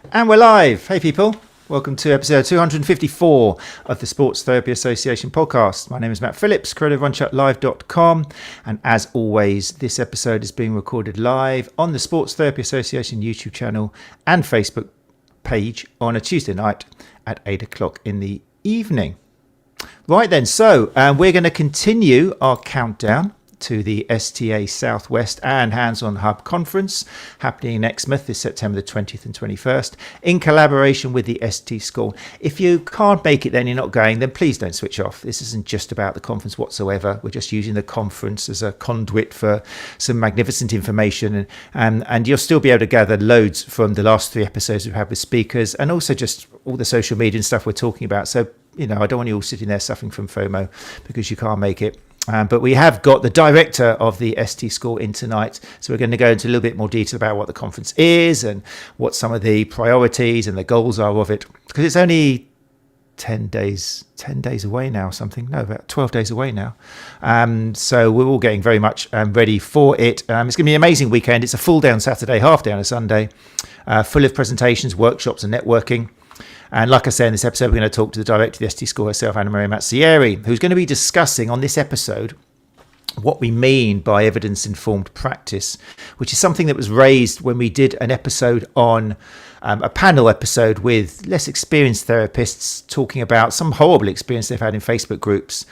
And we're live. Hey people, welcome to episode 254 of the Sports Therapy Association podcast. My name is Matt Phillips, creator of RunChatLive.com, and as always, this episode is being recorded live on the Sports Therapy Association YouTube channel and Facebook page on a Tuesday night at 8 o'clock in the evening. Right then, so we're going to continue our countdown to the STA Southwest and Hands-On Hub Conference happening in Exmouth this September the 20th and 21st in collaboration with the ST School. If you can't make it, then you're not going, then please don't switch off. This isn't just about the conference whatsoever. We're just using the conference as a conduit for some magnificent information, and you'll still be able to gather loads from the last 3 episodes we've had with speakers and also just all the social media and stuff we're talking about. So, I don't want you all sitting there suffering from FOMO because you can't make it. But we have got the director of the ST School in tonight. So we're going to go into a little bit more detail about what the conference is and what some of the priorities and the goals are of it. Because it's only 10 days away now, about 12 days away now. So we're all getting very much ready for it. It's going to be an amazing weekend. It's a full day on Saturday, half day on a Sunday, full of presentations, workshops and networking. And like I say in this episode, we're going to talk to the director of the ST School herself, Anna Maria Mazzieri, who's going to be discussing on this episode what we mean by evidence-informed practice, which is something that was raised when we did an episode on a panel episode with less experienced therapists talking about some horrible experience they've had in Facebook groups,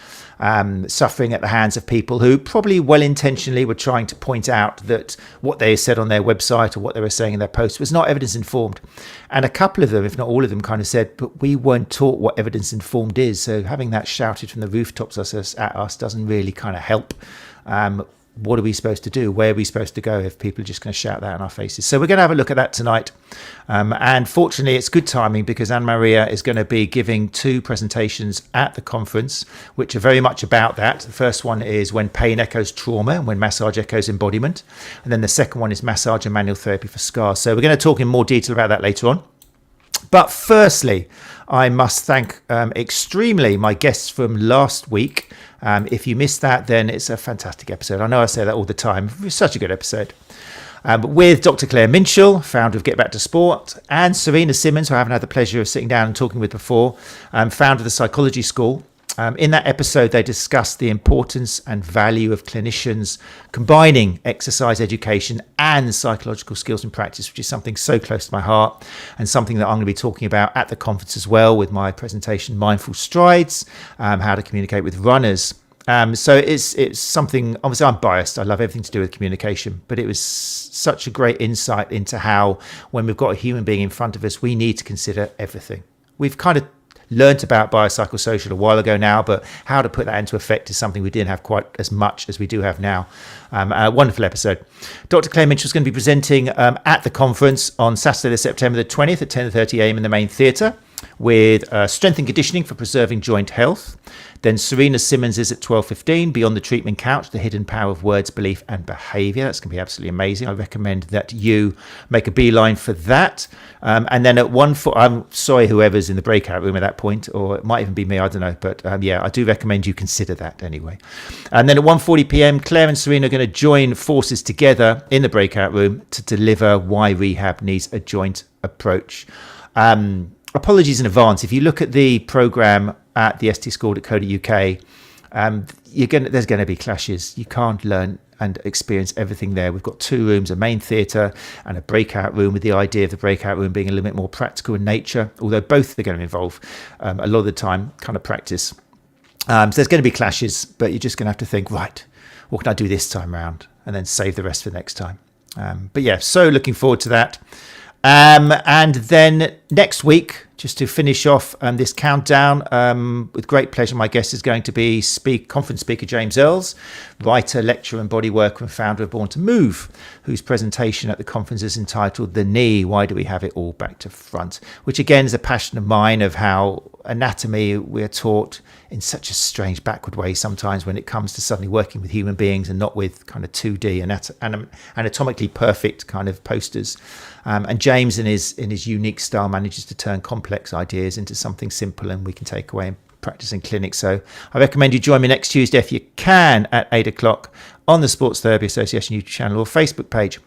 suffering at the hands of people who probably well-intentionally were trying to point out that what they said on their website or what they were saying in their post was not evidence-informed. And a couple of them, if not all of them, kind of said, but we weren't taught what evidence-informed is. So having that shouted from the rooftops at us doesn't really kind of help. What are we supposed to do? Where are we supposed to go if people are just going to shout that in our faces? So we're going to have a look at that tonight. And fortunately, it's good timing because Anna Maria is going to be giving 2 presentations at the conference, which are very much about that. The first one is when pain echoes trauma and when massage echoes embodiment. And then the second one is massage and manual therapy for scars. So we're going to talk in more detail about that later on. But firstly, I must thank extremely my guests from last week. If you missed that, then it's a fantastic episode. I know I say that all the time. It's such a good episode. But with Dr. 𝐒𝐲 𝐒𝐿, founder of Get Back to Sport, and Serena Simmons, who I haven't had the pleasure of sitting down and talking with before, founder of the Psychology School. In that episode, they discussed the importance and value of clinicians combining exercise education and psychological skills and practice, which is something so close to my heart and something that I'm going to be talking about at the conference as well with my presentation, Mindful Strides, how to communicate with runners. So it's something, obviously I'm biased. I love everything to do with communication, but it was such a great insight into how when we've got a human being in front of us, we need to consider everything. We've kind of learnt about biopsychosocial a while ago now, but how to put that into effect is something we didn't have quite as much as we do have now. A wonderful episode. Dr. 𝐒𝐲 𝐒𝐿 is going to be presenting at the conference on Saturday, September the 20th at 10:30 a.m. in the main theatre with strength and conditioning for preserving joint health. Then Serena Simmons is at 12:15, Beyond the Treatment Couch, the hidden power of words, belief and behaviour. That's going to be absolutely amazing. I recommend that you make a beeline for that. And then at 1, I'm sorry whoever's in the breakout room at that point, or it might even be me, I don't know. But yeah, I do recommend you consider that anyway. And then at 1:40 p.m, Claire and Serena are going to join forces together in the breakout room to deliver why rehab needs a joint approach. Apologies in advance. If you look at the programme at the ST School at 𝐒𝐲 𝐒𝐀, there's going to be clashes. You can't learn and experience everything there. We've got 2 rooms, a main theatre and a breakout room, with the idea of the breakout room being a little bit more practical in nature, although both are going to involve a lot of the time kind of practice. So there's going to be clashes, but you're just going to have to think, right, what can I do this time around? And then save the rest for next time. But yeah, so looking forward to that. And then next week, just to finish off this countdown, with great pleasure, my guest is going to be conference speaker James Earls, writer, lecturer and body worker and founder of Born to Move, whose presentation at the conference is entitled The Knee, Why Do We Have It All Back to Front, which again is a passion of mine of how anatomy we're taught in such a strange backward way sometimes when it comes to suddenly working with human beings and not with kind of 2D anatomically perfect kind of posters. And James in his unique style manages to turn complex ideas into something simple and we can take away and practice in clinic. So I recommend you join me next Tuesday if you can at 8 o'clock on the Sports Therapy Association YouTube channel or Facebook page.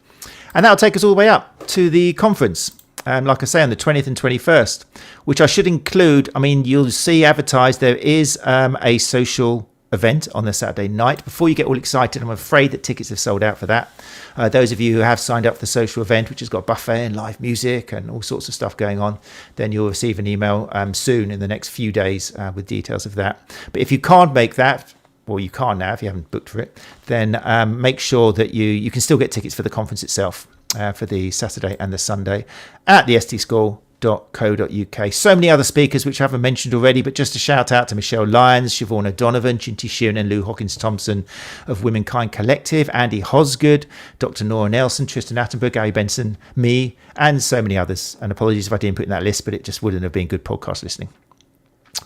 And that'll take us all the way up to the conference. like I say, on the 20th and 21st, which I should include. I mean, you'll see advertised there is a social event on the Saturday night. Before you get all excited, I'm afraid that tickets have sold out for that. Those of you who have signed up for the social event, which has got buffet and live music and all sorts of stuff going on, then you'll receive an email soon in the next few days with details of that. But if you can't make that, well, you can now if you haven't booked for it, then make sure that you can still get tickets for the conference itself for the Saturday and the Sunday at the stschool.co.uk. So many other speakers which I haven't mentioned already, but just a shout out to Michelle Lyons, Siobhan O'Donovan, Chinty Sheeran and Lou Hawkins-Thompson of 𝐿𝐴𝐭 𝐶𝐸𝐿𝐴𝐽𝐿𝐴𝐻 Andy Hosgood, Dr. Nora Nelson, Tristan Attenborough, Gary Benson, me, and so many others. And apologies if I didn't put in that list, but it just wouldn't have been good podcast listening.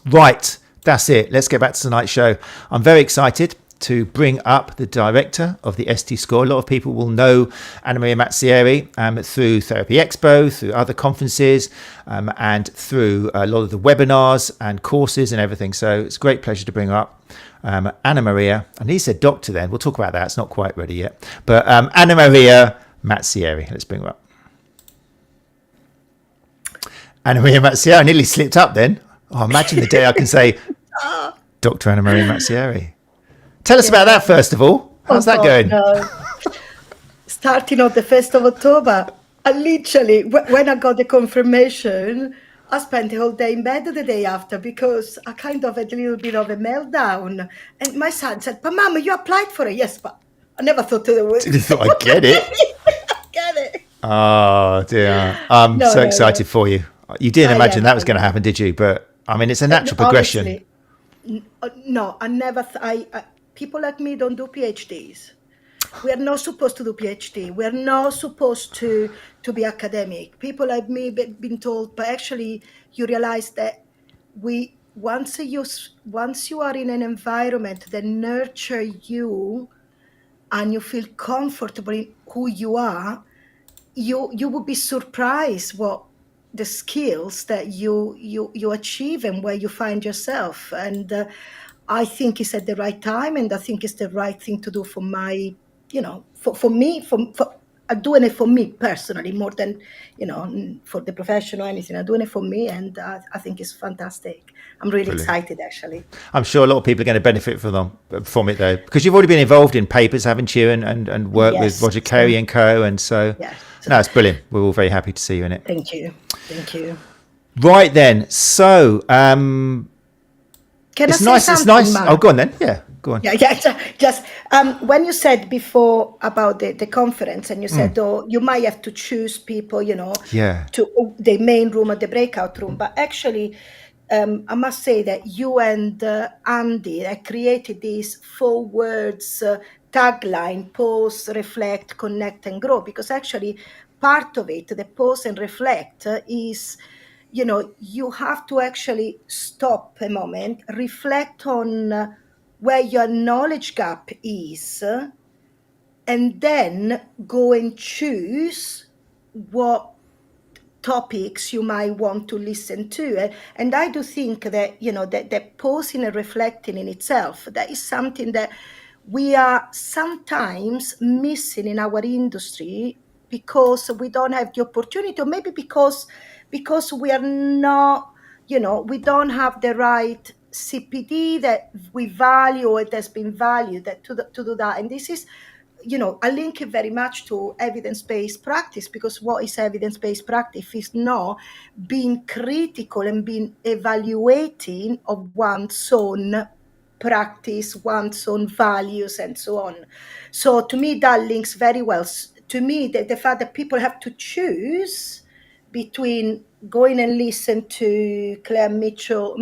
Right, that's it. Let's get back to tonight's show. I'm very excited to bring up the director of the ST School. A lot of people will know Anna Maria Mazzieri through Therapy Expo, through other conferences, and through a lot of the webinars and courses and everything. So it's a great pleasure to bring her up. Anna Maria, and he said doctor then. We'll talk about that. It's not quite ready yet. But Anna Maria Mazzieri. Let's bring her up. Anna Maria Mazzieri. I nearly slipped up then. Oh, imagine the day I can say Dr. Anna Maria Mazzieri. Tell us about that first of all. How's that going? Starting on the 1st of October, I literally, when I got the confirmation, I spent the whole day in bed the day after because I kind of had a little bit of a meltdown. And my son said, "But Mama, you applied for it." Yes, but I never thought it was. You thought I'd get it? Get it. Oh, dear. I'm so excited for you. You didn't imagine that was going to happen, did you? But, I mean, it's a natural progression. Honestly, no, I never... People like me don't do PhDs. We are not supposed to do PhD. We are not supposed to be academic. People like me been told, but actually you realize that once you are in an environment that nurture you and you feel comfortable in who you are, you will be surprised what the skills that you achieve and where you find yourself. And I think it's at the right time, and I think it's the right thing to do for my, for me, I'm doing it for me personally more than, for the profession or anything. I'm doing it for me, and I think it's fantastic. I'm really excited, actually. I'm sure a lot of people are going to benefit from it, though, because you've already been involved in papers, haven't you, and worked with Roger Carey and co. And so, no, it's brilliant. We're all very happy to see you in it. Thank you. Thank you. Right then, so... Can I say something, it's nice. Mark? Oh, go on then. Yeah, go on. Just when you said before about the conference, and you said, you might have to choose people, to the main room or the breakout room. But actually, I must say that you and Andy created these 4 words tagline: pause, reflect, connect, and grow. Because actually, part of it, the pause and reflect, is... you have to actually stop a moment, reflect on where your knowledge gap is, and then go and choose what topics you might want to listen to. And I do think that, that pausing and reflecting in itself, that is something that we are sometimes missing in our industry because we don't have the opportunity, or maybe because we are not, we don't have the right CPD that we value or it has been valued to do that. And this is, I link it very much to evidence-based practice, because what is evidence-based practice is not being critical and being evaluating of one's own practice, one's own values, and so on. So to me, that links very well. To me, the fact that people have to choose between going and listen to Claire Mitchell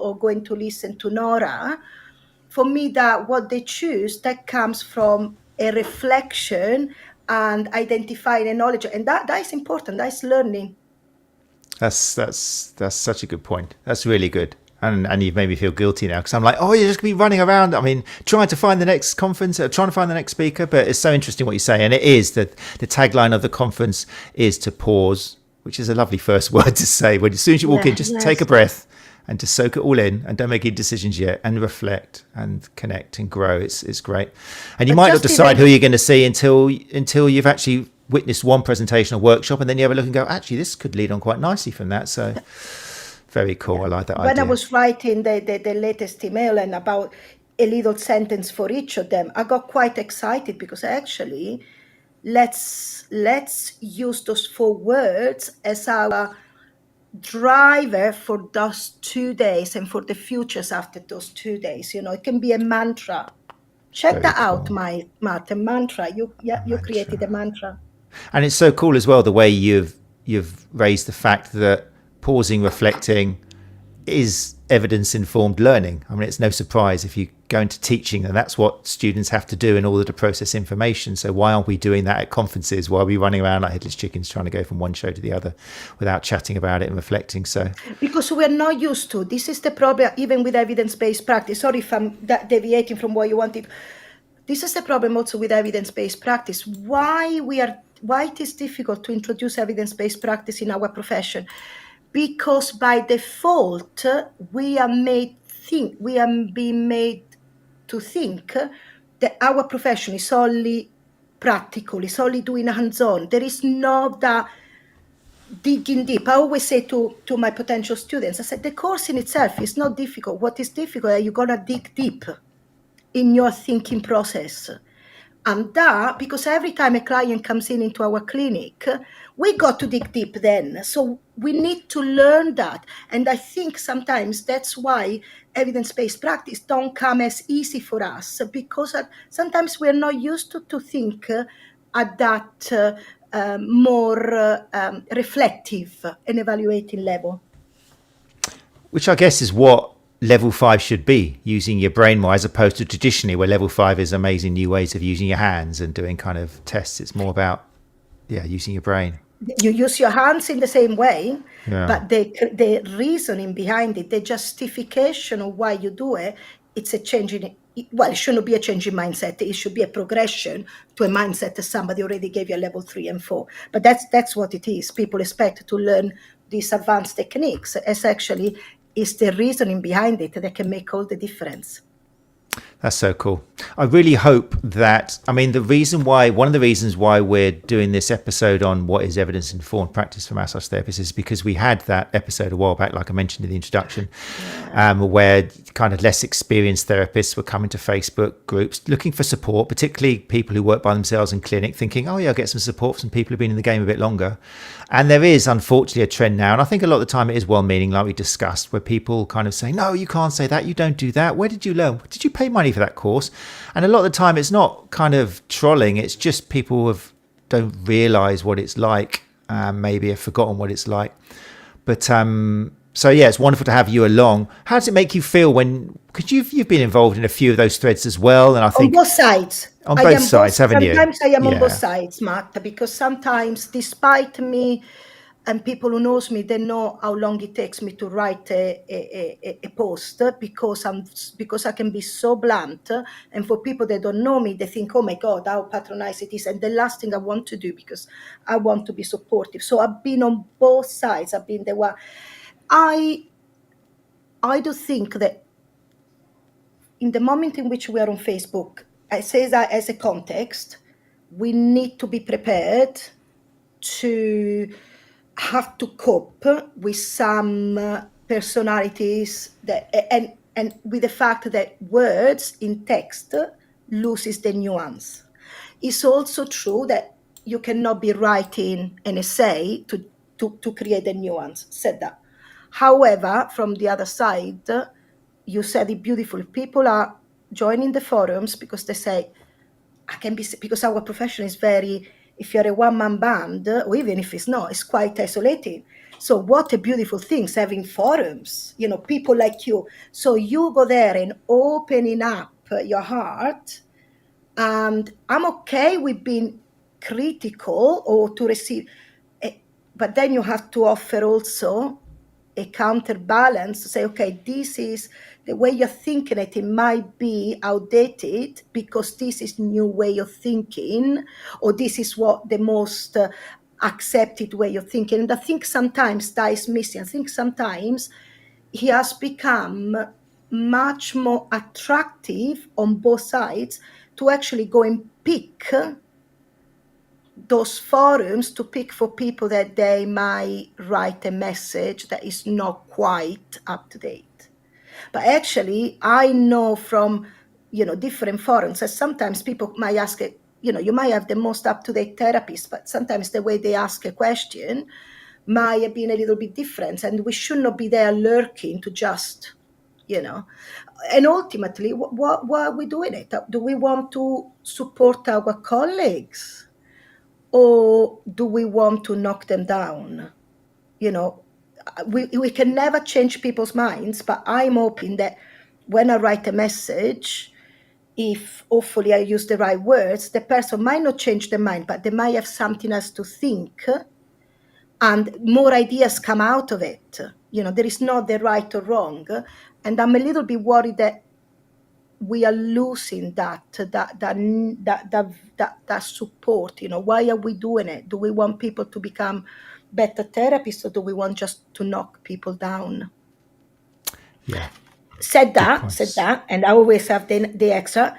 or going to listen to Nora, for me, that what they choose, that comes from a reflection and identifying a knowledge, and that is important. That is learning. That's such a good point. That's really good. And you've made me feel guilty now, because I'm like, you're just going to be running around. I mean, trying to find the next conference, trying to find the next speaker. But it's so interesting what you say. And it is that the tagline of the conference is to pause, which is a lovely first word to say. As soon as you walk in, just take a breath and just soak it all in, and don't make any decisions yet, and reflect and connect and grow. It's great. And you might not decide who you're going to see until you've actually witness one presentation or workshop, and then you have a look and go, actually, this could lead on quite nicely from that. So very cool. I like that idea. When I was writing the latest email and about a little sentence for each of them, I got quite excited because actually let's use those 4 words as our driver for those 2 days and for the futures after those 2 days. It can be a mantra. Check Very that cool. out, Matt. A mantra. You created a mantra. And it's so cool as well the way you've raised the fact that pausing, reflecting is evidence-informed learning. I mean, it's no surprise if you go into teaching, and that's what students have to do in order to process information. So why aren't we doing that at conferences? Why are we running around like headless chickens trying to go from one show to the other without chatting about it and reflecting? So because we're not used to. This is the problem, even with evidence-based practice. Sorry if I'm deviating from what you wanted. This is the problem also with evidence-based practice. Why it is difficult to introduce evidence-based practice in our profession? Because by default, we are being made to think that our profession is only practical, it's only doing hands-on. There is no that digging deep. I always say to my potential students, I said, the course in itself is not difficult. What is difficult is you're going to dig deep in your thinking process. And that, because every time a client comes into our clinic, we got to dig deep then. So we need to learn that. And I think sometimes that's why evidence-based practice don't come as easy for us, because sometimes we're not used to think at that more reflective and evaluating level. Which I guess is what level 5 should be, using your brain more, as opposed to traditionally where level 5 is amazing new ways of using your hands and doing kind of tests. It's more about using your brain. You use your hands in the same way, but the reasoning behind it, the justification of why you do it, it's a change in it shouldn't be a change in mindset. It should be a progression to a mindset that somebody already gave you a level 3 and 4. But that's what it is. People expect to learn these advanced techniques, as actually is the reasoning behind it that can make all the difference. That's so cool. I really hope that, one of the reasons why we're doing this episode on what is evidence-informed practice for massage therapists is because we had that episode a while back, like I mentioned in the introduction, where kind of less experienced therapists were coming to Facebook groups looking for support, particularly people who work by themselves in clinic, thinking, oh yeah, I'll get some support from people who've been in the game a bit longer. And there is, unfortunately, a trend now, and I think a lot of the time it is well-meaning, like we discussed, where people kind of say, no, you can't say that, you don't do that. Where did you learn? Did you pay money for that course? And a lot of the time it's not kind of trolling, it's just people don't realise what it's like, maybe have forgotten what it's like. But so yeah, it's wonderful to have you along. How does it make you feel because you've been involved in a few of those threads as well, and I think on both sides. On both sides, haven't you? Sometimes I am on both sides, Matt, because sometimes, despite me, and people who knows me, they know how long it takes me to write a post, because I can be so blunt. And for people that don't know me, they think, oh my God, how patronizing it is. And the last thing I want to do, because I want to be supportive. So I've been on both sides. I've been the one. I do think that in the moment in which we are on Facebook, I say that as a context, we need to be prepared to have to cope with some personalities and with the fact that words in text loses the nuance. It's also true that you cannot be writing an essay to create the nuance. Said that. However, from the other side, you said it beautifully. People are joining the forums because they say, because our profession is very, if you're a one-man band, or even if it's not, it's quite isolating. So what a beautiful thing, having forums, people like you. So you go there and opening up your heart, and I'm okay with being critical or to receive, but then you have to offer also a counterbalance to say, okay, this is the way you're thinking it might be outdated because this is new way of thinking, or this is what the most accepted way of thinking. And I think sometimes that is missing. I think sometimes he has become much more attractive on both sides to actually go and pick those forums to pick for people that they might write a message that is not quite up to date. But actually, I know from, different forums that sometimes people might ask it, you might have the most up-to-date therapist, but sometimes the way they ask a question might have been a little bit different, and we should not be there lurking to just, and ultimately, what are we doing it? Do we want to support our colleagues, or do we want to knock them down? We can never change people's minds, but I'm hoping that when I write a message, if hopefully I use the right words, the person might not change their mind, but they might have something else to think, and more ideas come out of it. There is not the right or wrong, and I'm a little bit worried that we are losing that support. Why are we doing it? Do we want people to become better therapists, or do we want just to knock people down? Yeah. Said that, and I always have the extra.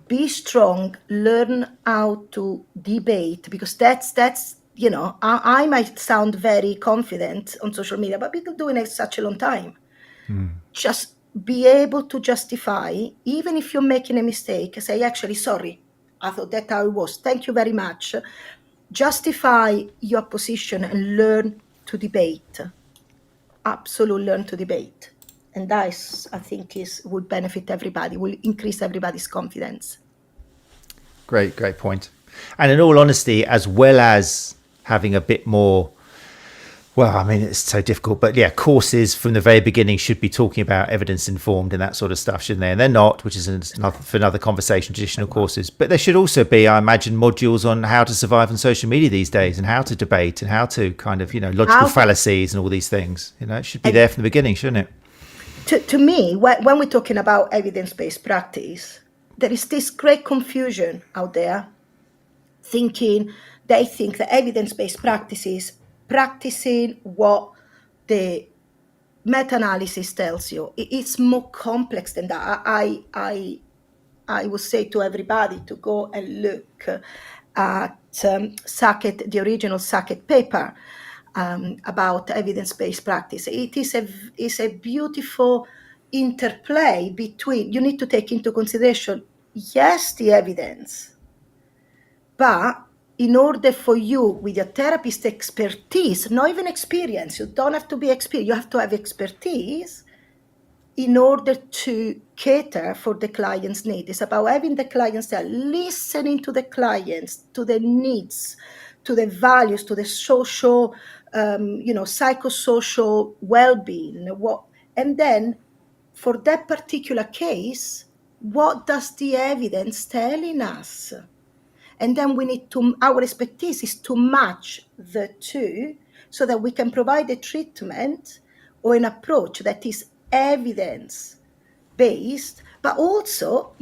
Be strong, learn how to debate, because that's I might sound very confident on social media, but we've been doing it such a long time. Just be able to justify, even if you're making a mistake, say, actually, sorry, I thought that's how it was. Thank you very much. Justify your position and learn to debate. Absolutely learn to debate. And that, I think, would benefit everybody, will increase everybody's confidence. Great point. And in all honesty, as well as having a bit more, well, I mean, it's so difficult, but yeah, courses from the very beginning should be talking about evidence-informed and that sort of stuff, shouldn't they? And they're not, which is for another conversation, traditional courses. But there should also be, I imagine, modules on how to survive on social media these days, and how to debate, and how to kind of, logical fallacies and all these things. It should be there from the beginning, shouldn't it? To me, when we're talking about evidence-based practice, there is this great confusion out there, they think that evidence-based practice is practicing what the meta-analysis tells you. It's more complex than that. I would say to everybody to go and look at 𝐒𝐓𝐀, the original 𝐒𝐓𝐀 paper about evidence-based practice. It is a beautiful interplay between, you need to take into consideration, yes, the evidence, but in order for you, with your therapist expertise, not even experience, you don't have to be experienced, you have to have expertise in order to cater for the client's need. It's about having the clients there, listening to the clients, to the needs, to the values, to the social, psychosocial well-being. And then, for that particular case, what does the evidence telling us? And then our expertise is to match the two so that we can provide a treatment or an approach that is evidence-based, but also,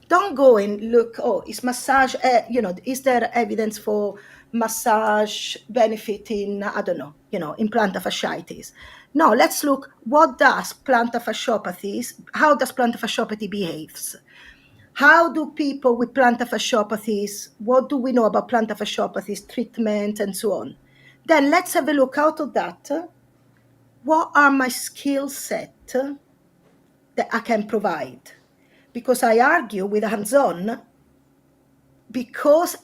don't go and look, is massage, is there evidence for massage benefiting, I don't know, in plantar fasciitis? No, let's look, how does plantar fasciopathy behaves? How do people with plantar fasciopathies, what do we know about plantar fasciopathies, treatment, and so on? Then let's have a look out of that. What are my skill set that I can provide? Because I argue with hands-on, because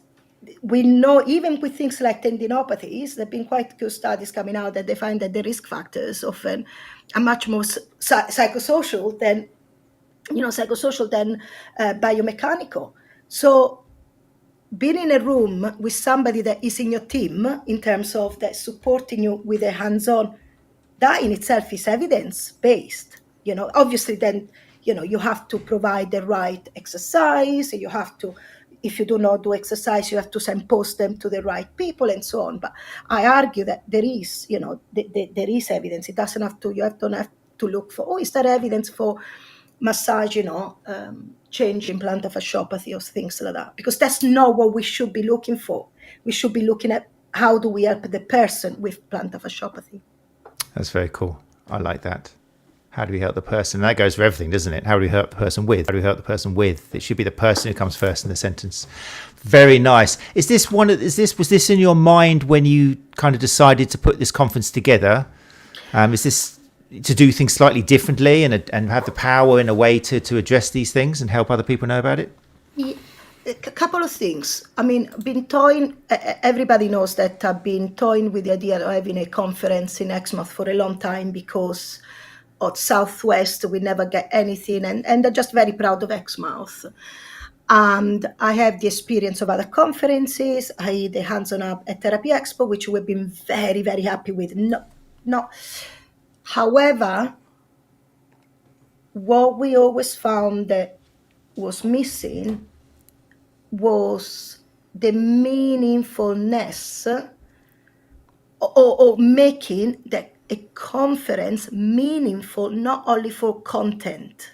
we know, even with things like tendinopathies, there have been quite good studies coming out that they find that the risk factors often are much more psychosocial than biomechanical. So being in a room with somebody that is in your team, in terms of that supporting you with a hands-on, that in itself is evidence-based. Obviously then, you have to provide the right exercise, you have to, if you do not do exercise, you have to signpost them to the right people and so on. But I argue that there is, there is evidence. It doesn't have to, you don't have to look for, is there evidence for massage, change in plantar fasciopathy or things like that, because that's not what we should be looking for. We should be looking at how do we help the person with plantar fasciopathy. That's very cool. I like that. How do we help the person? And that goes for everything, doesn't it? How do we help the person with? How do we help the person with? It should be the person who comes first in the sentence. Very nice. Was this in your mind when you kind of decided to put this conference together? Is this to do things slightly differently and have the power in a way to address these things and help other people know about it? Yeah, a couple of things. I mean, been toying, everybody knows that I've been toying with the idea of having a conference in Exmouth for a long time because of Southwest, we never get anything, and I'm just very proud of Exmouth. And I have the experience of other conferences, i.e. the Hands-on at Therapy Expo, which we've been very, very happy with. No. However, what we always found that was missing was the meaningfulness or making a conference meaningful, not only for content,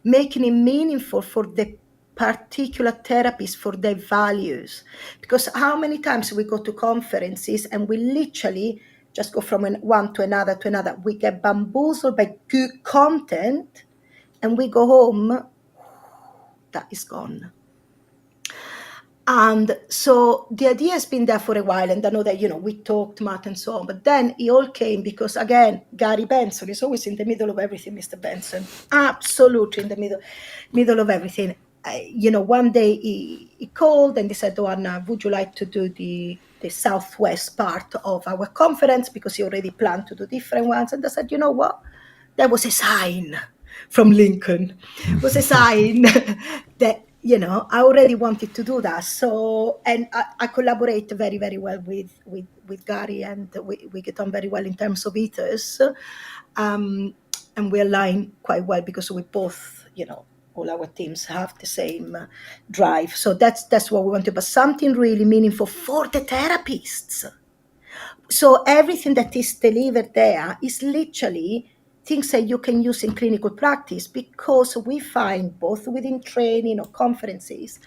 making it meaningful for the particular therapists, for their values. Because how many times we go to conferences and we literally just go from one to another. We get bamboozled by good content and we go home, that is gone. And so the idea has been there for a while, and I know that, we talked, Matt, and so on, but then it all came because, again, Gary Benson is always in the middle of everything, Mr. Benson, absolutely in the middle of everything. One day he called and he said, "Oh, Anna, would you like to do the Southwest part of our conference?" Because he already planned to do different ones. And I said, "You know what? That was a sign from Lincoln. It was a sign that, I already wanted to do that." So, and I collaborate very, very well with Gary, and we get on very well in terms of ethos. And we align quite well because we both, all our teams have the same drive. So that's what we want to, but something really meaningful for the therapists. So everything that is delivered there is literally things that you can use in clinical practice, because we find both within training or conferences,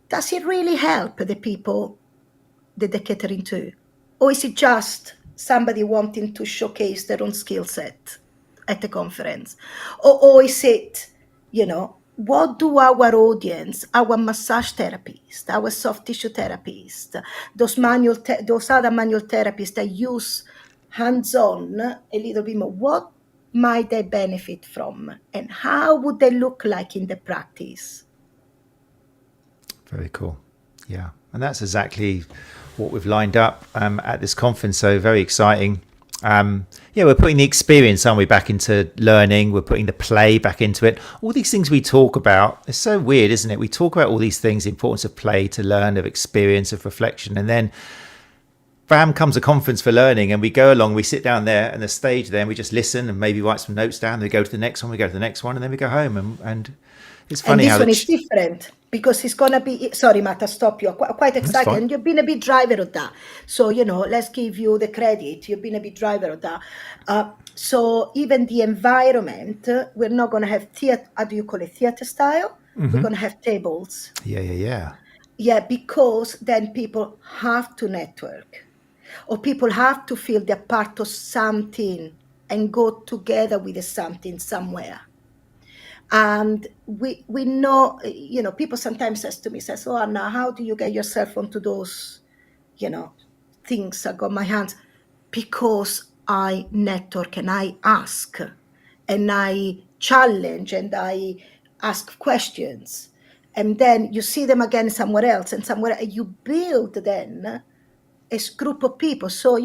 does it really help the people that they're catering to? Or is it just somebody wanting to showcase their own skill set at the conference? Or is it, what do our audience, our massage therapists, our soft tissue therapists, those other manual therapists that use hands-on a little bit more, what might they benefit from, and how would they look like in the practice? Very cool. Yeah, and that's exactly what we've lined up at this conference, so very exciting. We're putting the experience, aren't we, back into learning. We're putting the play back into it. All these things we talk about, it's so weird, isn't it? We talk about all these things, the importance of play, to learn, of experience, of reflection, and then bam comes a conference for learning, and we go along, we sit down there and the stage there, and we just listen and maybe write some notes down. We go to the next one, and then we go home. And it's funny and how this one is different because it's going to be, sorry, Matt, I stop you. Quite excited. And you've been a bit driver of that. So, let's give you the credit. You've been a bit driver of that. So even the environment, we're not going to have theater, how do you call it, theater style? Mm-hmm. We're going to have tables. Yeah. Yeah, because then people have to network, or people have to feel they're part of something and go together with something somewhere. And we know, people sometimes says, "Oh, Anna, how do you get yourself onto those, things I got my hands?" Because I network and I ask and I challenge and I ask questions. And then you see them again somewhere else, and you build then a group of people. So,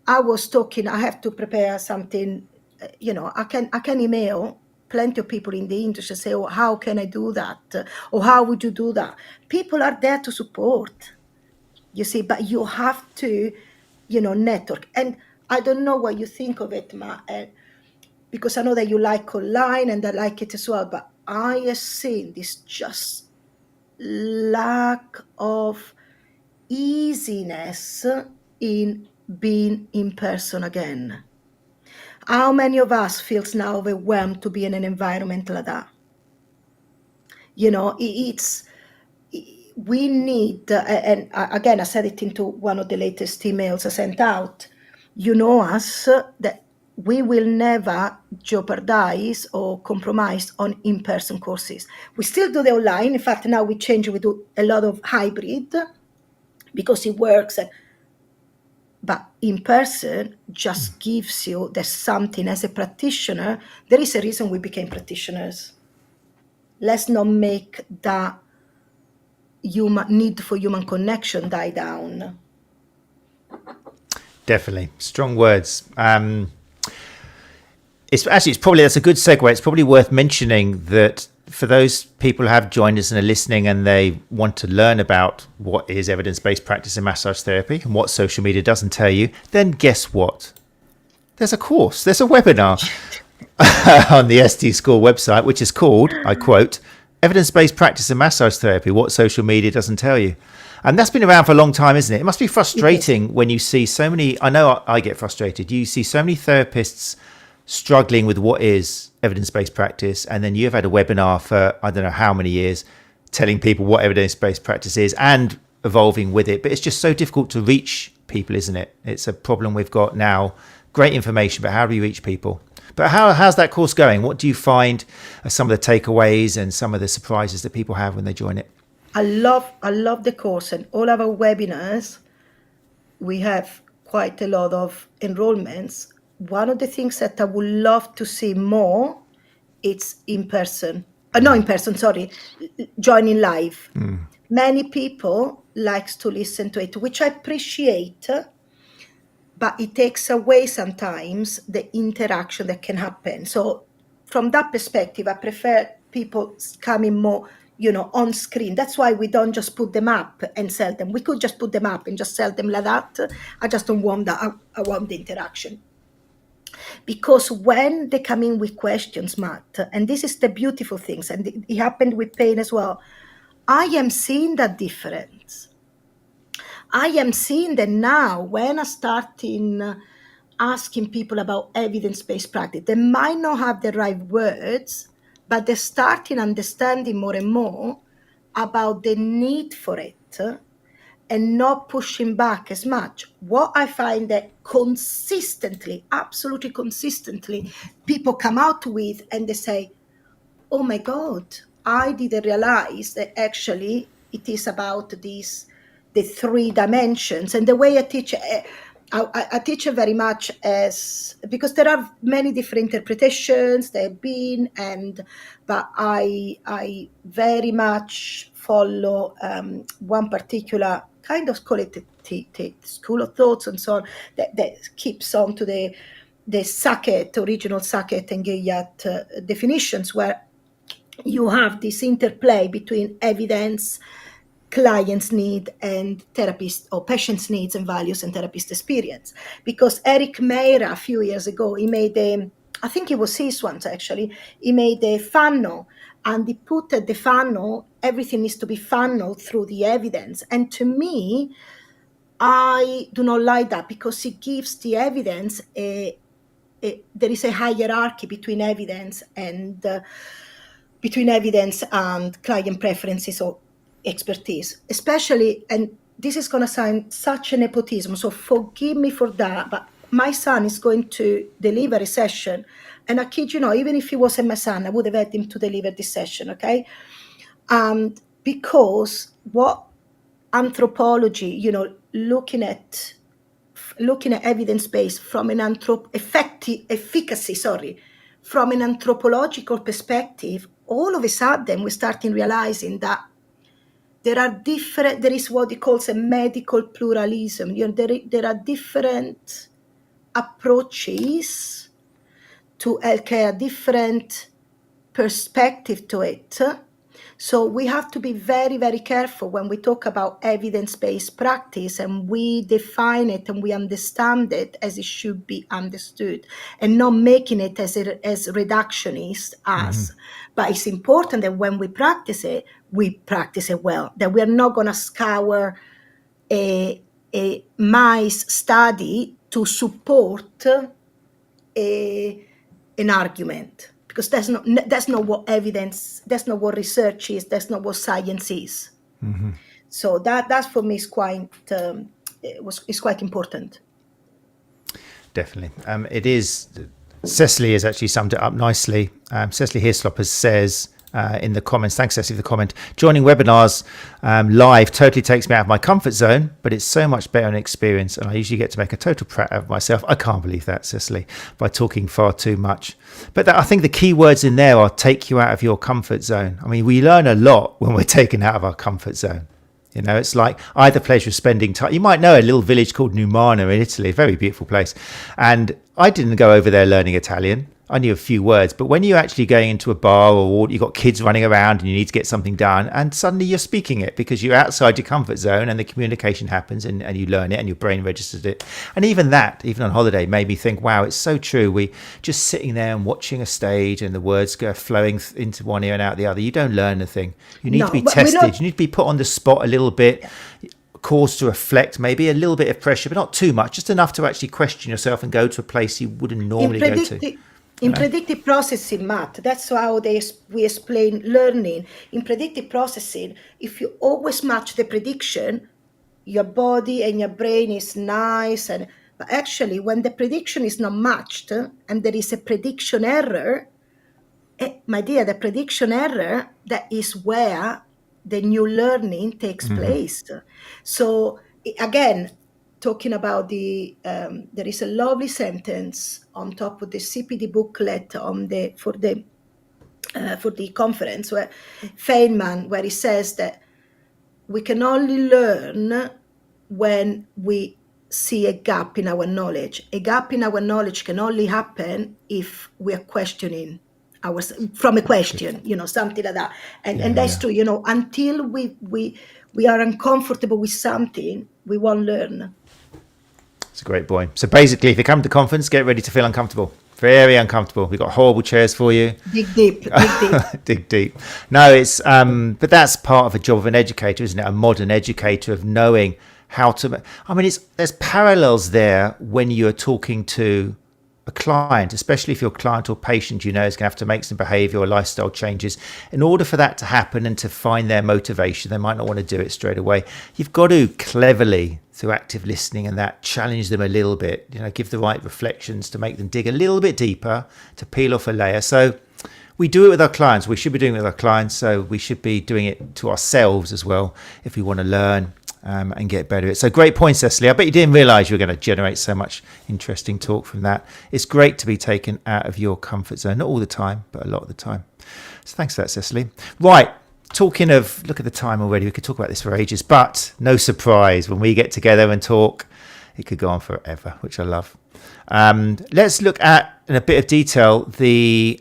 I was talking, I have to prepare something, I can email plenty of people in the industry, say, "Oh, how can I do that?" Or "How would you do that?" People are there to support, you see, but you have to, network. And I don't know what you think of it, Ma, because I know that you like online and I like it as well, but I have seen this just lack of easiness in being in person again. How many of us feels now overwhelmed to be in an environment like that? We need, and again, I said it into one of the latest emails I sent out, us, that we will never jeopardize or compromise on in-person courses. We still do the online. In fact, now we do a lot of hybrid because it works. But in person just gives you, there's something as a practitioner. There is a reason we became practitioners. Let's not make that need for human connection die down. Definitely. Strong words. It's probably, that's a good segue. It's probably worth mentioning that for those people who have joined us and are listening and they want to learn about what is evidence-based practice in massage therapy and what social media doesn't tell you, then guess what? There's a course, there's a webinar on the ST School website, which is called, I quote, Evidence-Based Practice in Massage Therapy, What Social Media Doesn't Tell You. And that's been around for a long time, isn't it? It must be frustrating when you see so many, I know I get frustrated, you see so many therapists struggling with what is evidence-based practice, and then you've had a webinar for I don't know how many years telling people what evidence-based practice is and evolving with it, but it's just so difficult to reach people, isn't it? It's a problem we've got now. Great information, but how do you reach people? But how's that course going? What do you find are some of the takeaways and some of the surprises that people have when they join it? I love the course, and all of our webinars, we have quite a lot of enrollments. One of the things that I would love to see more, it's joining live. Many people likes to listen to it, which I appreciate, but it takes away sometimes the interaction that can happen. So from that perspective, I prefer people coming more, on screen. That's why we don't just put them up and sell them. We could just put them up and just sell them like that. I just don't want that. I want the interaction. Because when they come in with questions, Matt, and this is the beautiful things, and it happened with pain as well, I am seeing that difference. I am seeing that now when I start asking people about evidence-based practice, they might not have the right words, but they're starting understanding more and more about the need for it and not pushing back as much. What I find that absolutely consistently, people come out with and they say, oh my God, I didn't realize that actually it is about the 3 dimensions. And the way I teach, I teach it very much because there are many different interpretations there have been, but I very much follow one particular kind of, call it the school of thoughts and so on, that keeps on to the 𝐒𝐞𝐻, original 𝐒𝐶𝐻 and 𝐾𝐬 definitions, where you have this interplay between evidence, client's need, and therapist or patient's needs and values and therapist experience. Because Eric Meira, a few years ago, he made I think it was his ones actually, he made a funnel, and he put at the funnel, everything needs to be funneled through the evidence. And to me, I do not like that, because it gives the evidence there is a hierarchy between evidence and client preferences or expertise, especially, and this is going to sound such a nepotism, so forgive me for that, but my son is going to deliver a session, and I kid you not, even if he wasn't my son, I would have had him to deliver this session, okay? Because what anthropology, looking at evidence-based from an efficacy, from an anthropological perspective, all of a sudden we're starting realizing that there is what he calls a medical pluralism. There are different approaches to healthcare, different perspective to it. So we have to be very, very careful when we talk about evidence-based practice, and we define it and we understand it as it should be understood, and not making it as reductionist as. But it's important that when we practice it well, that we're not going to scour a mice study to support an argument. Because that's not what evidence, that's not what research is, that's not what science is. So that for me is quite important. definitely. It is. Cecily has actually summed it up nicely. Cecily Hislop says in the comments, thanks Cecily for the comment, joining webinars live totally takes me out of my comfort zone, but it's so much better an experience, and I usually get to make a total prat out of myself. I can't believe that, Cecily, by talking far too much. But I think the key words in there are take you out of your comfort zone. I mean, we learn a lot when we're taken out of our comfort zone. You know, it's like I had the pleasure of spending time. You might know a little village called Numana in Italy, a very beautiful place. And I didn't go over there learning Italian. I knew a few words, but when you're actually going into a bar or you've got kids running around and you need to get something done, and suddenly you're speaking it because you're outside your comfort zone and the communication happens and you learn it and your brain registers it. And even that, even on holiday, made me think, wow, it's so true. We just sitting there and watching a stage and the words go flowing into one ear and out the other. You don't learn a thing. You need to be tested. You need to be put on the spot a little bit. Cause to reflect, maybe a little bit of pressure, but not too much, just enough to actually question yourself and go to a place you wouldn't normally go to. In predictive processing, Matt, that's how we explain learning. In predictive processing, if you always match the prediction, your body and your brain is nice. But actually, when the prediction is not matched and there is a prediction error, my dear, the prediction error, that is where the new learning takes place. So again, talking about there is a lovely sentence on top of the CPD booklet for the conference, where Feynman, where he says that we can only learn when we see a gap in our knowledge. A gap in our knowledge can only happen if we are questioning from a question, something like that. And that's true, until we are uncomfortable with something, we won't learn. It's a great point. So basically, if you come to the conference, get ready to feel uncomfortable. Very uncomfortable. We've got horrible chairs for you. Dig deep. Dig deep. No, it's but that's part of the job of an educator, isn't it? A modern educator, of knowing how to. I mean, there's parallels there when you're talking to a client, especially if your client or patient, is going to have to make some behavior or lifestyle changes. In order for that to happen and to find their motivation, they might not want to do it straight away. You've got to cleverly, through active listening and that, challenge them a little bit, give the right reflections to make them dig a little bit deeper, to peel off a layer. So we do it with our clients. We should be doing it with our clients. So we should be doing it to ourselves as well if we want to learn and get better at it. So great point, Cecily. I bet you didn't realise you were going to generate so much interesting talk from that. It's great to be taken out of your comfort zone. Not all the time, but a lot of the time. So thanks for that, Cecily. Right. Talking of, look at the time already. We could talk about this for ages, but no surprise, when we get together and talk, it could go on forever, which I love. Let's look at, in a bit of detail, the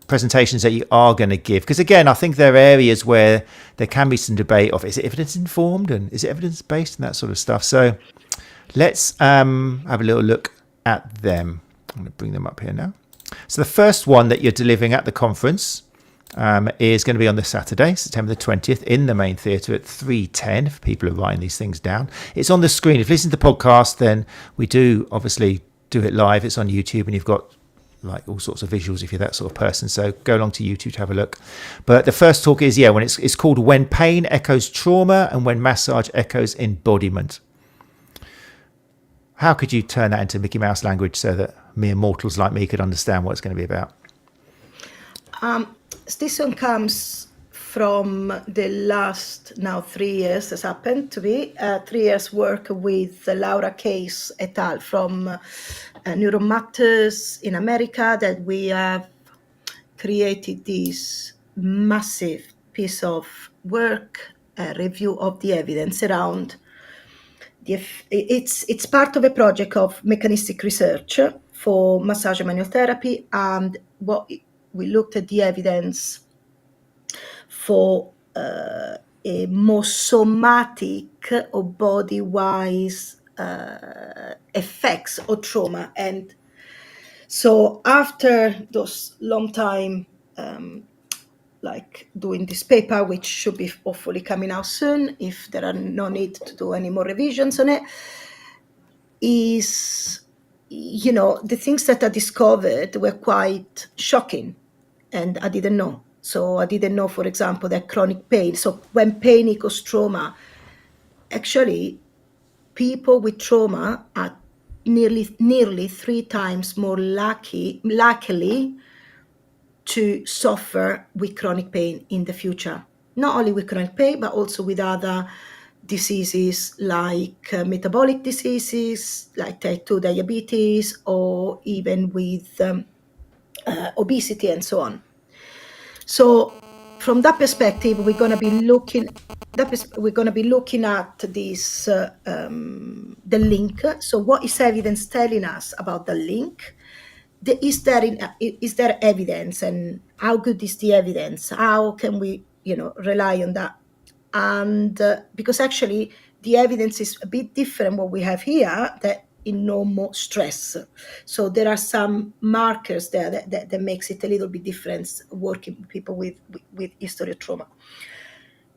presentations that you are going to give, because again, I think there are areas where there can be some debate of, is it evidence informed and is it evidence based and that sort of stuff. So let's have a little look at them. I'm going to bring them up here now. So the first one that you're delivering at the conference is going to be on the Saturday, September the 20th, in the main theatre at 3:10, if people are writing these things down. It's on the screen. If you listen to the podcast, then we do obviously do it live. It's on YouTube, and you've got like all sorts of visuals if you're that sort of person. So go along to YouTube to have a look. But the first talk is, when it's called When Pain Echoes Trauma and When Massage Echoes Embodiment. How could you turn that into Mickey Mouse language so that mere mortals like me could understand what it's going to be about? This one comes from the last 3 years, has happened to be 3 years work with Laura Case et al. From Neuron Matters in America, that we have created this massive piece of work, a review of the evidence around it's part of a project of mechanistic research for massage and manual therapy, and what we looked at the evidence for a more somatic or body-wise effects of trauma. And so after those long time like doing this paper, which should be hopefully coming out soon if there are no need to do any more revisions on it, is, the things that I discovered were quite shocking and I didn't know. So I didn't know, for example, that chronic pain. So when pain equals trauma, actually people with trauma are nearly 3 times more likely to suffer with chronic pain in the future. Not only with chronic pain, but also with other diseases like metabolic diseases, like type 2 diabetes, or even with obesity and so on. So from that perspective, we're going to be looking at this the link. So what is evidence telling us about the link? Is there evidence, and how good is the evidence? How can we rely on that? And because actually the evidence is a bit different what we have here that in normal stress. So there are some markers there that makes it a little bit different working with people with history of trauma.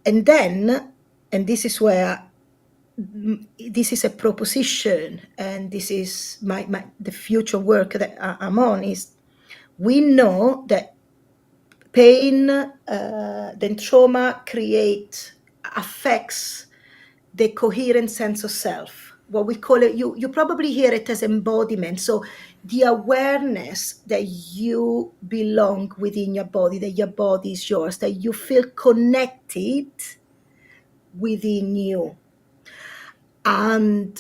And then, and this is where this is a proposition, and this is the future work that I'm on, is we know that pain, then trauma affects the coherent sense of self. What we call it, you probably hear it as embodiment. So the awareness that you belong within your body, that your body is yours, that you feel connected within you. And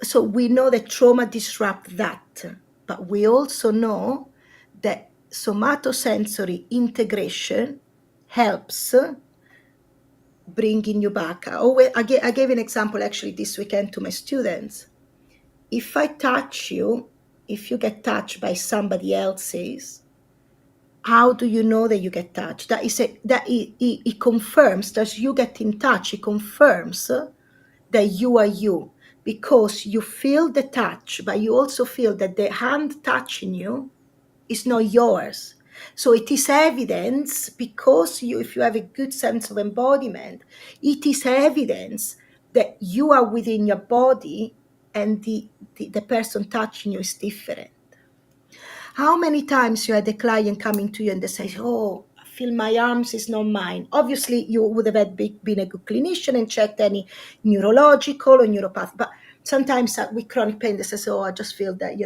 so we know that trauma disrupts that, but we also know that somatosensory integration helps bringing you back. I gave an example actually this weekend to my students. If I touch you, if you get touched by somebody else's, how do you know that you get touched? It confirms that you get in touch. It confirms that you are you, because you feel the touch, but you also feel that the hand touching you is not yours. So it is evidence, because if you have a good sense of embodiment, it is evidence that you are within your body and the person touching you is different. How many times you had a client coming to you and they say, oh, I feel my arms is not mine. Obviously, you would have been a good clinician and checked any neurological or neuropathy. But sometimes with chronic pain, they say, oh, I just feel that,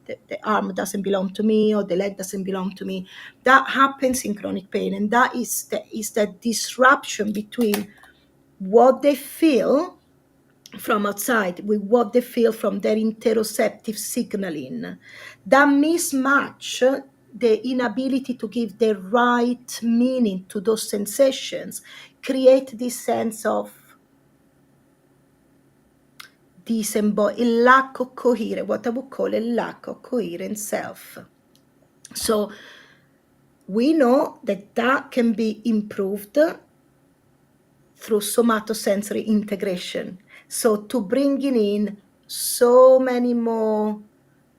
the arm doesn't belong to me, or the leg doesn't belong to me. That happens in chronic pain. And that is the disruption between what they feel from outside with what they feel from their interoceptive signaling. That mismatch, the inability to give the right meaning to those sensations, create this sense of a lack of coherence, what I would call a lack of coherent self. So we know that can be improved through somatosensory integration. So to bringing in so many more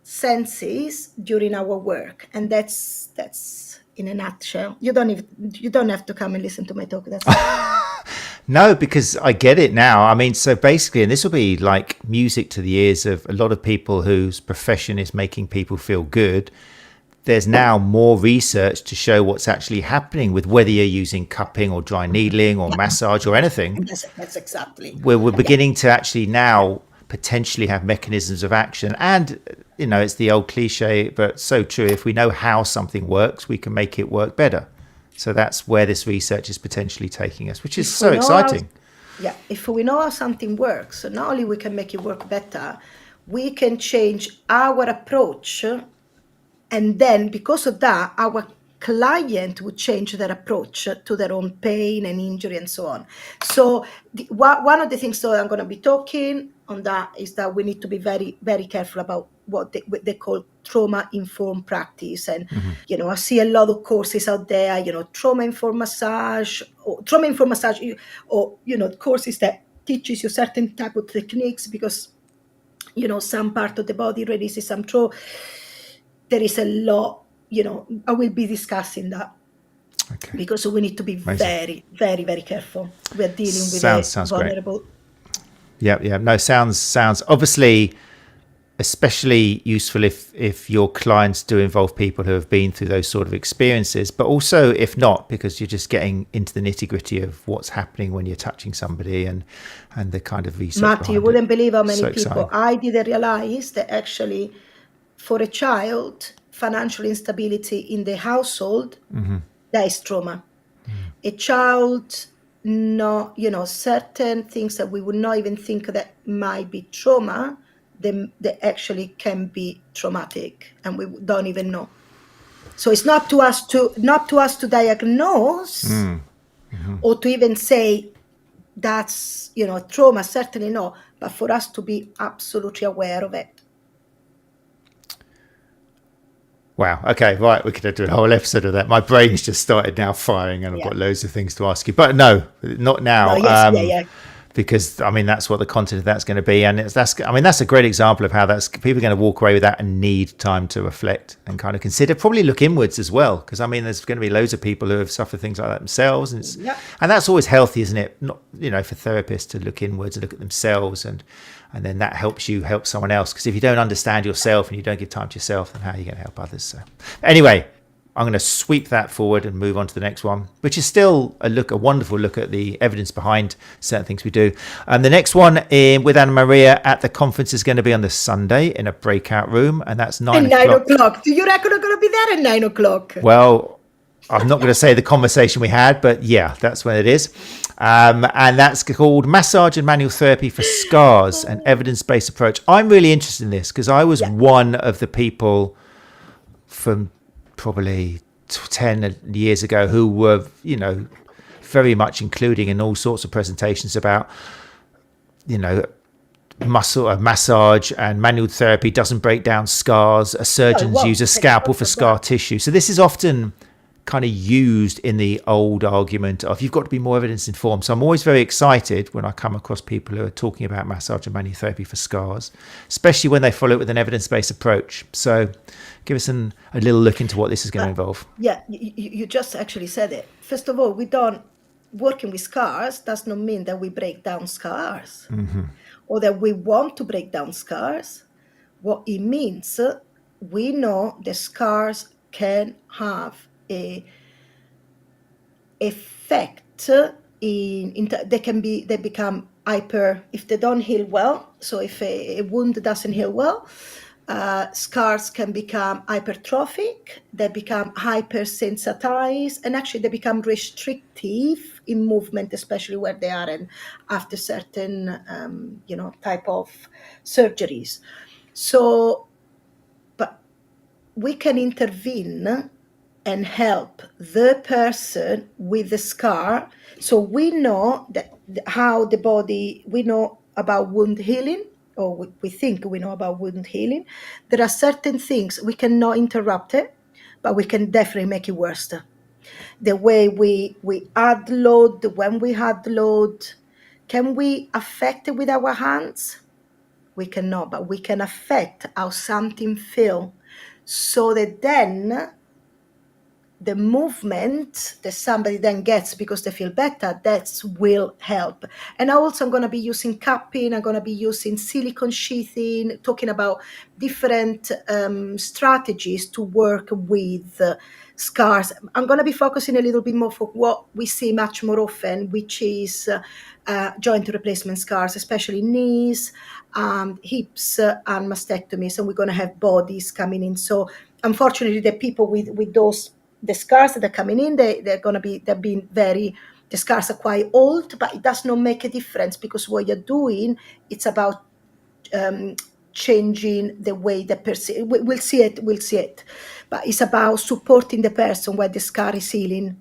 senses during our work, and that's in a nutshell. You don't have to come and listen to my talk. That's No, because I get it now. I mean, so basically, and this will be like music to the ears of a lot of people whose profession is making people feel good. There's now more research to show what's actually happening with whether you're using cupping or dry needling or massage or anything. That's exactly. We're beginning to actually now potentially have mechanisms of action. And, it's the old cliche, but so true. If we know how something works, we can make it work better. So that's where this research is potentially taking us, which is so exciting. If we know how something works, so not only we can make it work better, we can change our approach. And then because of that, our client would change their approach to their own pain and injury and so on. So one of the things that I'm going to be talking on that is that we need to be very, very careful about what they call trauma-informed practice. And, I see a lot of courses out there, trauma-informed massage, or courses that teaches you certain type of techniques because, some part of the body releases some trauma. There is a lot, I will be discussing that. Okay. Because we need to be very, very, very careful. We're dealing with sounds vulnerable. Great. Yeah. No, sounds obviously especially useful if your clients do involve people who have been through those sort of experiences, but also if not, because you're just getting into the nitty gritty of what's happening when you're touching somebody and the kind of research Matt, you wouldn't believe how many So people exciting. I didn't realize that actually for a child, financial instability in the household, that is trauma. A child, no, certain things that we would not even think that might be trauma, they actually can be traumatic, and we don't even know. So it's not to us to diagnose or to even say that's trauma, certainly no, but for us to be absolutely aware of it. Wow. Okay. Right. We could do a whole episode of that. My brain's just started now firing, and I've got loads of things to ask you. But no, not now. Because that's what the content of that's going to be, and that's a great example of how people are going to walk away with that and need time to reflect and kind of consider, probably look inwards as well. Because there's going to be loads of people who have suffered things like that themselves, and that's always healthy, isn't it? Not for therapists to look inwards and look at themselves, and then that helps you help someone else. Because if you don't understand yourself and you don't give time to yourself, then how are you going to help others? So anyway, I'm going to sweep that forward and move on to the next one, which is still a wonderful look at the evidence behind certain things we do. And the next one with Anna Maria at the conference is going to be on the Sunday in a breakout room, and that's 9 o'clock. Do you reckon I'm going to be there at 9 o'clock? Well, I'm not going to say the conversation we had, but yeah, that's when it is. And that's called Massage and Manual Therapy for Scars, an evidence-based approach. I'm really interested in this because I was one of the people from probably 10 years ago who were, very much including in all sorts of presentations about, massage and manual therapy doesn't break down scars. Surgeons use a scalpel for scar tissue. So this is often kind of used in the old argument of you've got to be more evidence informed. So I'm always very excited when I come across people who are talking about massage and manual therapy for scars, especially when they follow it with an evidence-based approach. So give us a little look into what this is going to involve. Yeah, you just actually said it. First of all, working with scars does not mean that we break down scars or that we want to break down scars. What it means, we know the scars can have a effect they become hyper if they don't heal well. So if a wound doesn't heal well, scars can become hypertrophic, they become hypersensitized, and actually they become restrictive in movement, especially where they are and after certain type of surgeries. So but we can intervene and help the person with the scar. So we know that we know about wound healing, or we think we know about wound healing. There are certain things we cannot interrupt it, but we can definitely make it worse. The way we add load, when we add load, can we affect it with our hands? We cannot, but we can affect how something feels, so that then the movement that somebody then gets because they feel better, that will help. And also I'm going to be using cupping, I'm going to be using silicone sheathing, talking about different strategies to work with scars. I'm going to be focusing a little bit more for what we see much more often, which is joint replacement scars, especially knees, hips, and mastectomies. And we're going to have bodies coming in. So unfortunately, the people with the scars that are coming in, the scars are quite old, but it does not make a difference, because what you're doing, it's about changing the way the person, we'll see it, but it's about supporting the person where the scar is healing,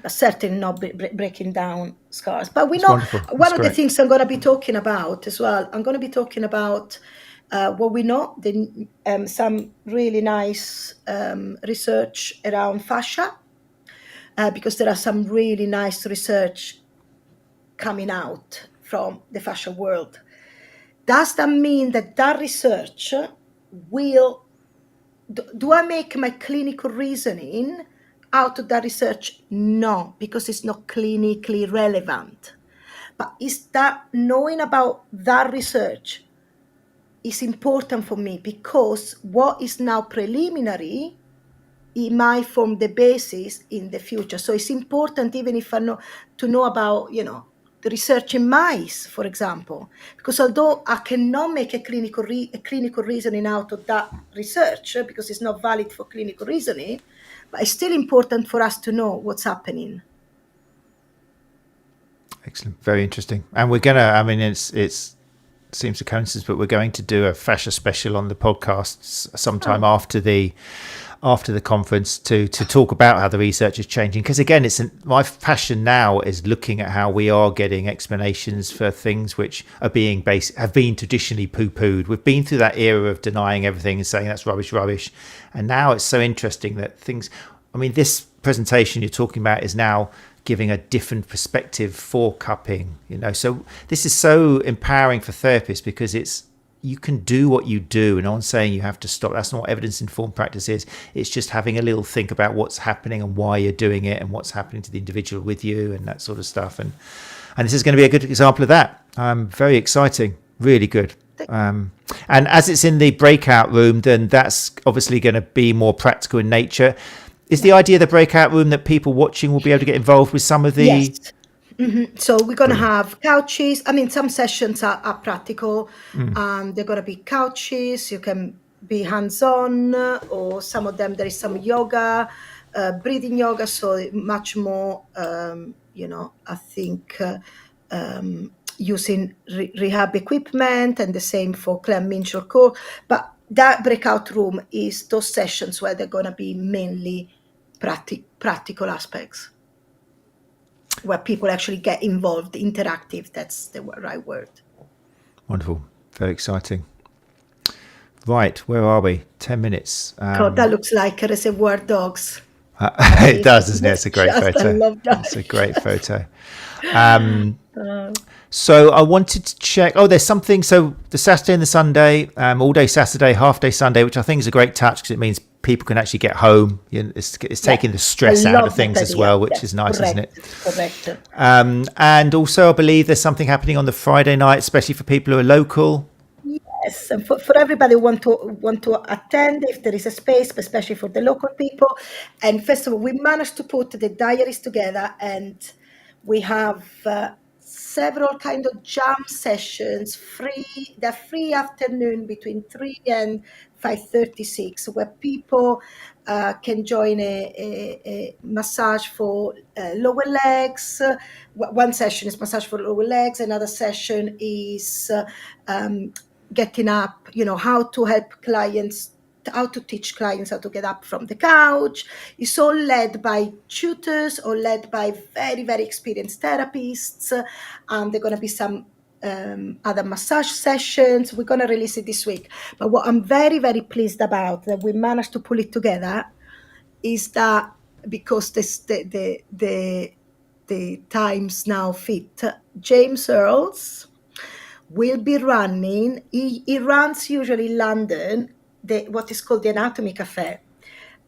but certainly not breaking down scars. But we know one of the things I'm going to be talking about as well, I'm going to be talking about what we know, some really nice research around fascia, because there are some really nice research coming out from the fascia world. Does that mean that research will... Do I make my clinical reasoning out of that research? No, because it's not clinically relevant. But is that knowing about that research is important for me, because what is now preliminary, it might form the basis in the future. So it's important, even if I know, to know about, the research in mice, for example, because although I cannot make a clinical reasoning out of that research, because it's not valid for clinical reasoning, but it's still important for us to know what's happening. Excellent. Very interesting. And we're going to, it seems a coincidence, but we're going to do a fascia special on the podcasts sometime after the conference to talk about how the research is changing. Because again, my passion now is looking at how we are getting explanations for things which have been traditionally poo-pooed. We've been through that era of denying everything and saying that's rubbish. And now it's so interesting that this presentation you're talking about is now giving a different perspective for cupping, so this is so empowering for therapists, because you can do what you do, and no one's saying you have to stop. That's not what evidence-informed practice is. It's just having a little think about what's happening and why you're doing it and what's happening to the individual with you and that sort of stuff. And this is going to be a good example of that. Very exciting, really good. And as it's in the breakout room, then that's obviously going to be more practical in nature. Is the idea of the breakout room that people watching will be able to get involved with some of the... Yes. Mm-hmm. So we're going to have couches. Some sessions are practical. They're going to be couches. You can be hands-on, or some of them, there is some yoga, breathing yoga. So much more, I think, using rehab equipment, and the same for 𝐸𝐭 core. But that breakout room is those sessions where they're going to be mainly practical aspects, where people actually get involved, interactive. That's the right word. Wonderful. Very exciting. Right, where are we? 10 minutes. God, that looks like a Reservoir Dogs. It does, doesn't it? It's a great photo. I love that. It's a great photo. So I wanted to check. There's something. So the Saturday and the Sunday, all day Saturday, half day Sunday, which I think is a great touch, because it means people can actually get home. It's taking the stress out of things as well, which is nice, isn't it? Correct. And also, I believe there's something happening on the Friday night, especially for people who are local. Yes, and for everybody who want to attend, if there is a space, but especially for the local people. And first of all, we managed to put the diaries together, and we have several kind of jam sessions, free afternoon between 3 and 5:36, where people can join a massage for lower legs. One session is massage for lower legs. Another session is getting up, how to help clients, how to teach clients how to get up from the couch. It's all led by tutors or led by very, very experienced therapists. And there are going to be some other massage sessions. We're going to release it this week. But what I'm very, very pleased about, that we managed to pull it together, is that because the times now fit, James Earls will be running. He runs usually in London what is called the Anatomy Cafe,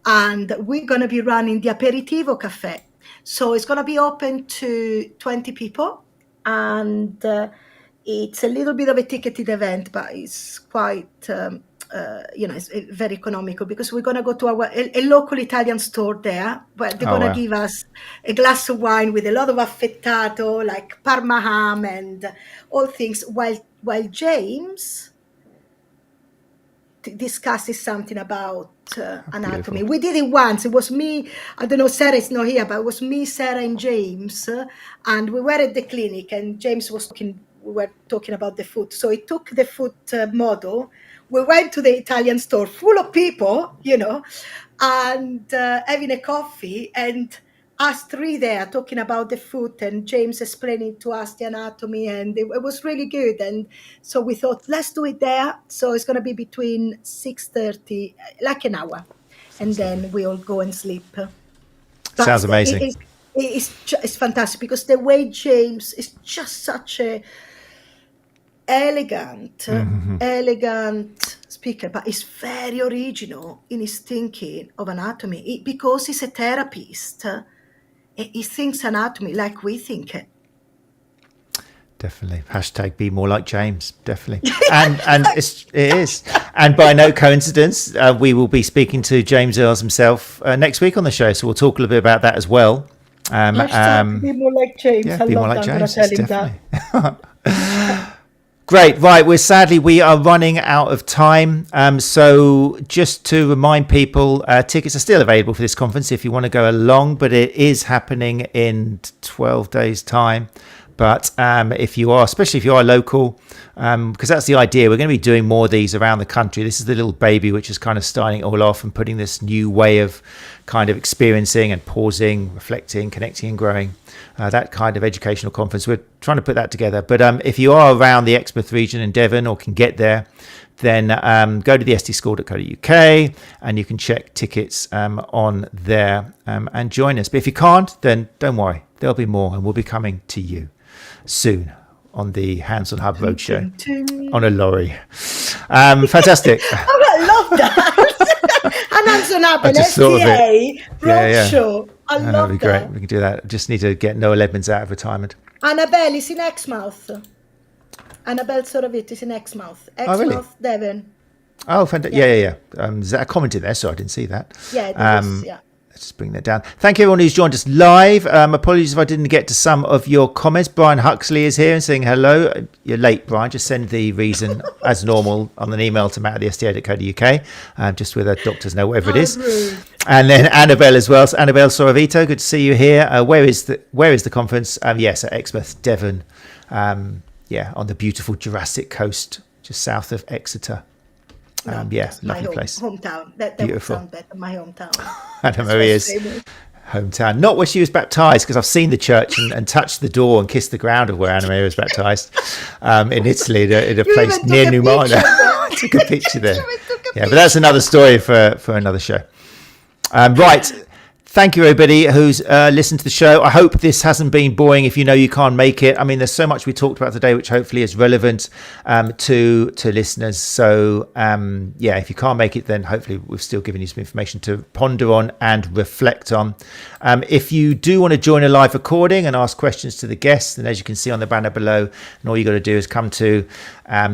and we're going to be running the Aperitivo Cafe. So it's going to be open to 20 people, and it's a little bit of a ticketed event, but it's quite it's very economical, because we're going to go to a local Italian store there, where they're going to give us a glass of wine with a lot of affettato, like Parma ham and all things, while James discusses something about anatomy. We did it once. It was me. I don't know, Sarah is not here, but it was me, Sarah, and James, and we were at the clinic, and James was talking. We were talking about the foot. So he took the foot model. We went to the Italian store full of people, and having a coffee, and us three there talking about the foot, and James explaining to us the anatomy, and it was really good. And so we thought, let's do it there. So it's going to be between 6:30, like an hour, and then we all go and sleep. But sounds amazing. It's fantastic, because the way James is just such a elegant speaker, but he's very original in his thinking of anatomy, because he's a therapist. He thinks anatomy like we think it. Definitely. Hashtag be more like James. Definitely. And it is. And by no coincidence, we will be speaking to James Earls himself next week on the show. So we'll talk a little bit about that as well. Be more like James. Yeah, I be more love like that. James. Tell him Definitely. Great. Right. We are running out of time. So just to remind people, tickets are still available for this conference if you want to go along, but it is happening in 12 days' time. But if you are, especially if you are local, because that's the idea, we're going to be doing more of these around the country. This is the little baby which is kind of starting it all off and putting this new way of kind of experiencing and pausing, reflecting, connecting and growing. That kind of educational conference. We're trying to put that together. But if you are around the Exmouth region in Devon or can get there, then go to the sdschool.co.uk and you can check tickets on there and join us. But if you can't, then don't worry. There'll be more and we'll be coming to you soon on the Hands on Hub Roadshow on a lorry. Fantastic. Oh, I love that. And Hands on Hub, an SDA Roadshow. I love that. That'd be great. We can do that. Just need to get Noel Edmonds out of retirement. Annabelle is in Exmouth. Annabelle Sorovit is in Exmouth. Exmouth, really? Devon. Oh, fantastic. Yeah. Is that a comment in there? So I didn't see that. Yeah, it is, yeah. Let's just bring that down. Thank you everyone who's joined us live. Apologies if I didn't get to some of your comments. Brian Huxley is here and saying hello. You're late, Brian. Just send the reason as normal on an email to matt@thesda.co.uk, just with a doctor's note, whatever it is. Rude. And then Annabelle as well. So Annabelle Sorovito, good to see you here. Where is the conference? Yes, at Exmouth, Devon. On the beautiful Jurassic coast, just south of Exeter. Lovely place. Hometown. That Beautiful. Would sound better. My hometown. Anna Maria's hometown. Not where she was baptised, because I've seen the church and touched the door and kissed the ground of where Anna Maria was baptised in Italy, in a place near Numana. I took a picture there. But that's another story for another show. Right. Thank you, everybody who's listened to the show. I hope this hasn't been boring if you know you can't make it. I mean, there's so much we talked about today, which hopefully is relevant to listeners. So, if you can't make it, then hopefully we've still given you some information to ponder on and reflect on. If you do want to join a live recording and ask questions to the guests, then as you can see on the banner below, and all you got to do is come to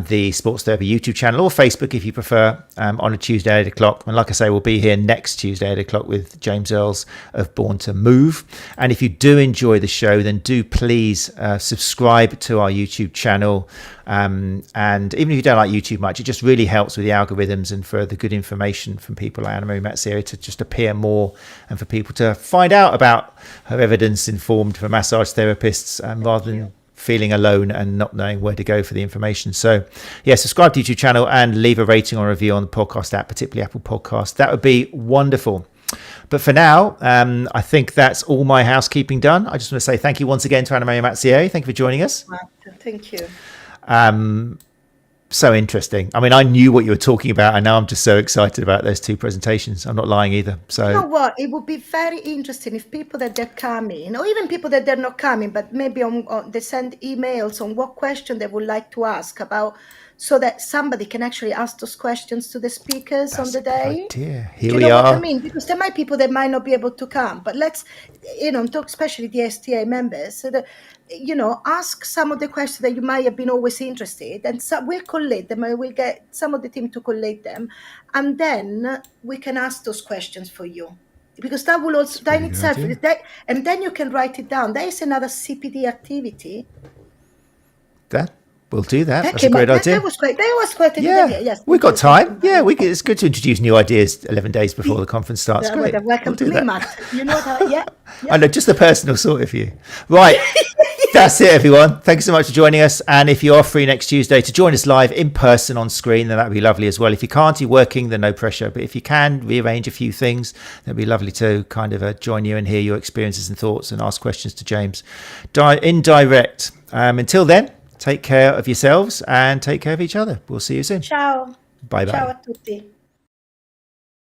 the Sports Therapy YouTube channel or Facebook if you prefer on a Tuesday at 8 o'clock. And like I say, we'll be here next Tuesday at 8 o'clock with James Earls of Born to Move. And if you do enjoy the show, then do please subscribe to our YouTube channel. And even if you don't like YouTube much, it just really helps with the algorithms and for the good information from people like Anna Marie Mazzieri to just appear more and for people to find out about her evidence informed for massage therapists rather than feeling alone and not knowing where to go for the information. So subscribe to the YouTube channel and leave a rating or review on the podcast app, particularly Apple Podcasts. That would be wonderful. But for now, I think that's all my housekeeping done. I just want to say thank you once again to Anna Maria Mazzieri. Thank you for joining us. Thank you. So interesting. I mean, I knew what you were talking about, and now I'm just so excited about those two presentations. I'm not lying either. So you know what? It would be very interesting if people that they're coming, or even people that they're not coming, but maybe they send emails on what question they would like to ask about, so that somebody can actually ask those questions to the speakers on the day. Idea. Here we are. What I mean? Because there might be people that might not be able to come, but let's, talk especially the STA members. So that, ask some of the questions that you might have been always interested, and so we'll collate them. We'll get some of the team to collate them, and then we can ask those questions for you. Because that will also, that in itself, and then you can write it down. That is another CPD activity. We'll do that. That's a great idea. That was quite a good idea. Yes, we've got time. Yeah, it's good to introduce new ideas 11 days before the conference starts. Great. Welcome to me, Matt. You know how, yeah. I know, just the personal sort of you. Right. That's it, everyone. Thanks so much for joining us. And if you are free next Tuesday to join us live in person on screen, then that'd be lovely as well. If you can't, you're working, then no pressure. But if you can rearrange a few things, that'd be lovely to kind of join you and hear your experiences and thoughts and ask questions to James in direct. Until then, take care of yourselves and take care of each other. We'll see you soon. Ciao. Bye-bye. Ciao a tutti.